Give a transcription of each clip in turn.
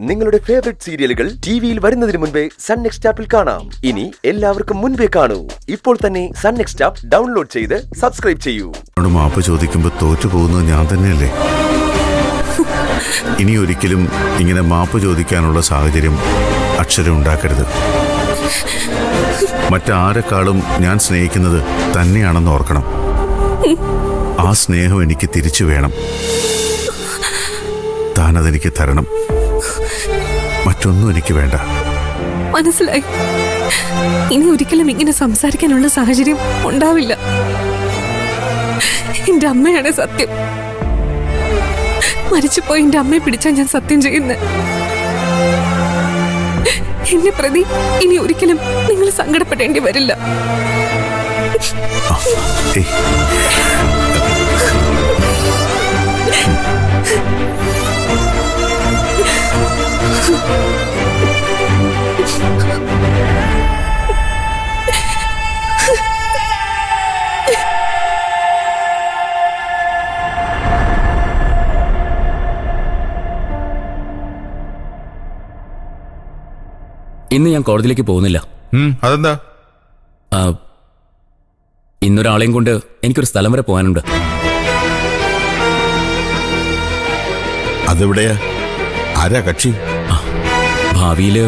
നിങ്ങളുടെ ഫേവറേറ്റ് സീരിയലുകൾ ടിവിയിൽ വരുന്നതിന് മുൻപേ സൺ നെക്സ്റ്റ് ആപ്പിൽ കാണാം. ഇനി എല്ലാവർക്കും മുൻപേ കാണൂ. ഇപ്പോൾ തന്നെ സൺ നെക്സ്റ്റ് ആപ്പ് ഡൗൺലോഡ് ചെയ്ത് സബ്സ്ക്രൈബ് ചെയ്യൂ. മാപ്പ് ചോദിക്കുമ്പോൾ തോറ്റു പോകുന്നത് ഞാൻ തന്നെയല്ലേ? ഇനി ഒരിക്കലും ഇങ്ങനെ മാപ്പ് ചോദിക്കാനുള്ള സാഹചര്യം അക്ഷരം ഉണ്ടാക്കരുത്. മറ്റാരെക്കാളും ഞാൻ സ്നേഹിക്കുന്നത് തന്നെയാണെന്ന് ഓർക്കണം. ആ സ്നേഹം എനിക്ക് തിരിച്ചു വേണം. താനതെനിക്ക് തരണം. മറ്റൊന്നും എനിക്ക് വേണ്ട. മനസ്സിലായി. ഇനി ഒരിക്കലും ഇങ്ങനെ സംസാരിക്കാനുള്ള സാഹചര്യം ഉണ്ടാവില്ല. എന്റെ അമ്മയാണ് സത്യം. മരിച്ചുപോയി എന്റെ അമ്മയെ പിടിച്ചാ ഞാൻ സത്യം ചെയ്യുന്നത്. എന്നെ പ്രതി ഇനി ഒരിക്കലും നിങ്ങൾ സങ്കടപ്പെടേണ്ടി വരില്ല. ഇന്ന് ഞാൻ കോടതിയിലേക്ക് പോകുന്നില്ല. അതെന്താ? ഇന്നൊരാളെയും കൊണ്ട് എനിക്കൊരു സ്ഥലം വരെ പോകാനുണ്ട്. അതെവിടെയാ? ആരാ കക്ഷി? ഭാവിയില്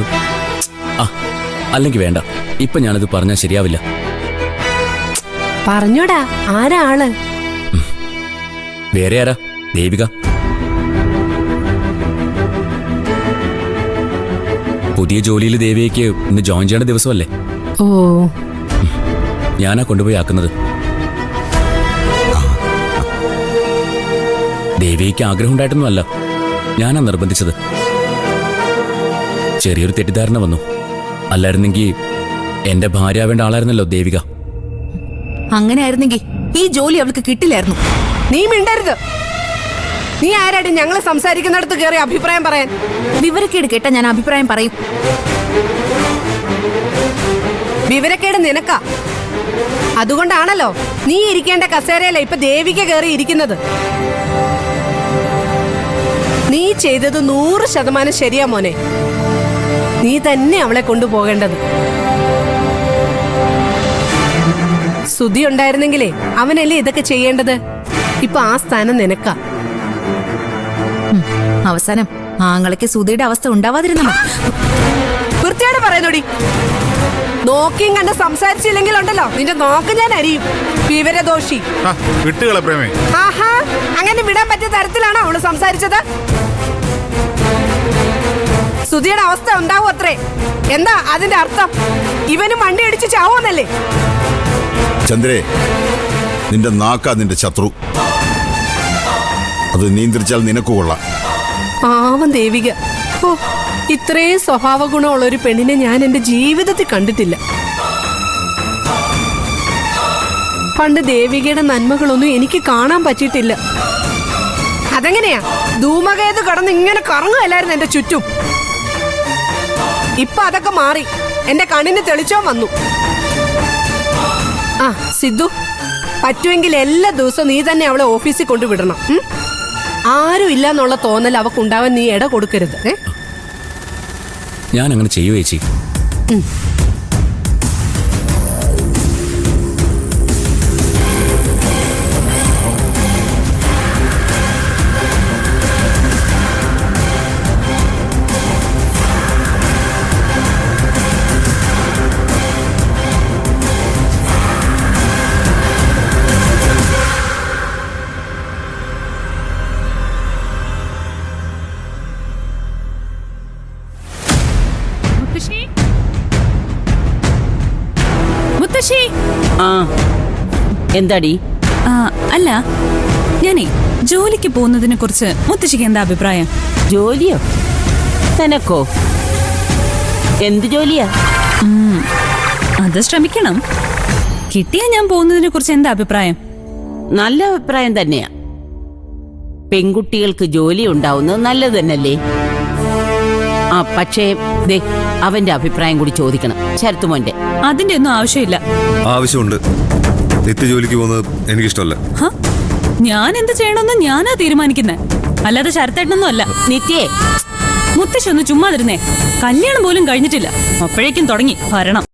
അല്ലെങ്കിൽ വേണ്ട, ഇപ്പൊ ഞാനത് പറഞ്ഞാൽ ശരിയാവില്ല. പറഞ്ഞോടാ, ആരാ ആള്? വേറെ ആരാ? ദേവിക. പുതിയ ജോലിയിൽ ദേവികയ്ക്ക് ഇന്ന് ജോയിൻ ചെയ്യേണ്ട ദിവസമല്ലേ? ഓ, ഞാനാ കൊണ്ടുപോയി ആക്കുന്നത്. ദേവികയ്ക്ക് ആഗ്രഹം ഉണ്ടായിട്ടൊന്നുമല്ല, ഞാനാ നിർബന്ധിച്ചത്. ചെറിയൊരു തെറ്റിദ്ധാരണ വന്നു. അല്ലായിരുന്നെങ്കിൽ എന്റെ ഭാര്യ ആവേണ്ട ആളായിരുന്നല്ലോ ദേവിക. അങ്ങനെ ആയിരുന്നെങ്കിൽ ഈ ജോലി അവൾക്ക് കിട്ടില്ലായിരുന്നു. നീ മിണ്ടരുത്. നീ ആരാടി ഞങ്ങള് സംസാരിക്കുന്നിടത്ത് കയറി അഭിപ്രായം പറയാൻ? വിവരക്കേട് കേട്ടാ ഞാൻ അഭിപ്രായം പറയും. വിവരക്കേട് നിനക്കാ. അതുകൊണ്ടാണല്ലോ നീ ഇരിക്കേണ്ട കസേരയല്ല ഇപ്പൊ ദേവിക കയറി ഇരിക്കുന്നത്. നീ ചെയ്തത് 100% ശരിയാ മോനെ. നീ തന്നെ അവളെ കൊണ്ടുപോകേണ്ടത്. സുധി ഉണ്ടായിരുന്നെങ്കിലേ അവനല്ലേ ഇതൊക്കെ ചെയ്യേണ്ടത്. ഇപ്പൊ ആ സ്ഥാനം നിനക്കാ. അവസാനം ആങ്ങളയ്ക്ക് സുധിയുടെ അവസ്ഥ ഉണ്ടാവാതിരുന്ന വൃത്തിയോടെ പറയുന്നോടി. നോക്കിയും കണ്ട് സംസാരിച്ചില്ലെങ്കിൽ ഉണ്ടല്ലോ നിന്റെ നോക്ക് ഞാൻ അരിയും. വിവരദോഷി. ആഹാ, അങ്ങനെ വിടാൻ പറ്റിയ തരത്തിലാണോ അവള് സംസാരിച്ചത്? സുധിയുടെ അവസ്ഥ ഉണ്ടാവും അത്രേ. എന്താ അതിന്റെ അർത്ഥം? ഇവനും വണ്ടി അടിച്ച് ചാവോന്നല്ലേ? ചന്ദ്രേ, നിന്റെ നാക്കാ നിന്റെ ശത്രു. അത് നിയന്ത്രിച്ചാൽ നിനക്ക് കൊള്ളാം. പാവം ദേവിക. ഓ, ഇത്രയും സ്വഭാവ ഗുണമുള്ള ഒരു പെണ്ണിനെ ഞാൻ എന്റെ ജീവിതത്തിൽ കണ്ടിട്ടില്ല. പണ്ട് ദേവികയുടെ നന്മകളൊന്നും എനിക്ക് കാണാൻ പറ്റിയിട്ടില്ല. അതെങ്ങനെയാ? ധൂമകേതു കടന്ന് ഇങ്ങനെ കറങ്ങുകയല്ലായിരുന്നു എന്റെ ചുറ്റും. ഇപ്പൊ അതൊക്കെ മാറി. എന്റെ കണ്ണിന് തെളിച്ചോ വന്നു. ആ സിദ്ധു, പറ്റുമെങ്കിൽ എല്ലാ ദിവസവും നീ തന്നെ അവളെ ഓഫീസിൽ കൊണ്ടുവിടണം. ആരും ഇല്ലെന്നുള്ള തോന്നൽ അവക്കുണ്ടാവാൻ നീ ഇട കൊടുക്കരുത്. ഞാൻ അങ്ങനെ ചെയ്യുവോ ചേച്ചി? മുത്തശ്ശി. എന്താടി? അല്ല, ഞാനേ ജോലിക്ക് പോകുന്നതിനെ കുറിച്ച് മുത്തശ്ശിക്ക് എന്താ അഭിപ്രായം? ജോലിയോ? നിനക്കോ? എന്ത് ജോലിയാ? അത് ശ്രമിക്കണം. കിട്ടിയാ ഞാൻ പോകുന്നതിനെ കുറിച്ച് എന്താ അഭിപ്രായം? നല്ല അഭിപ്രായം തന്നെയാ. പെൺകുട്ടികൾക്ക് ജോലി ഉണ്ടാവുന്നത് നല്ലത് തന്നെയല്ലേ? പക്ഷേ അവന്റെ അഭിപ്രായം കൂടി ചോദിക്കണം, ശരത്തുമോന്റെ. അതിന്റെ ഒന്നും ആവശ്യമില്ല. ആവശ്യമുണ്ട്. നിത്യജോലിക്ക് പോകുന്നത് എനിക്കിഷ്ടമല്ല. ഞാൻ എന്ത് ചെയ്യണമെന്ന് ഞാനാ തീരുമാനിക്കുന്നത്, അല്ലാതെ ശരത്തേട്ടനൊന്നും അല്ല. നിത്യേ, മുത്തശ്ശി ഒന്ന് ചുമ്മാതിരുന്നേ. കല്യാണം പോലും കഴിഞ്ഞിട്ടില്ല, അപ്പോഴേക്കും തുടങ്ങി ഭരണം.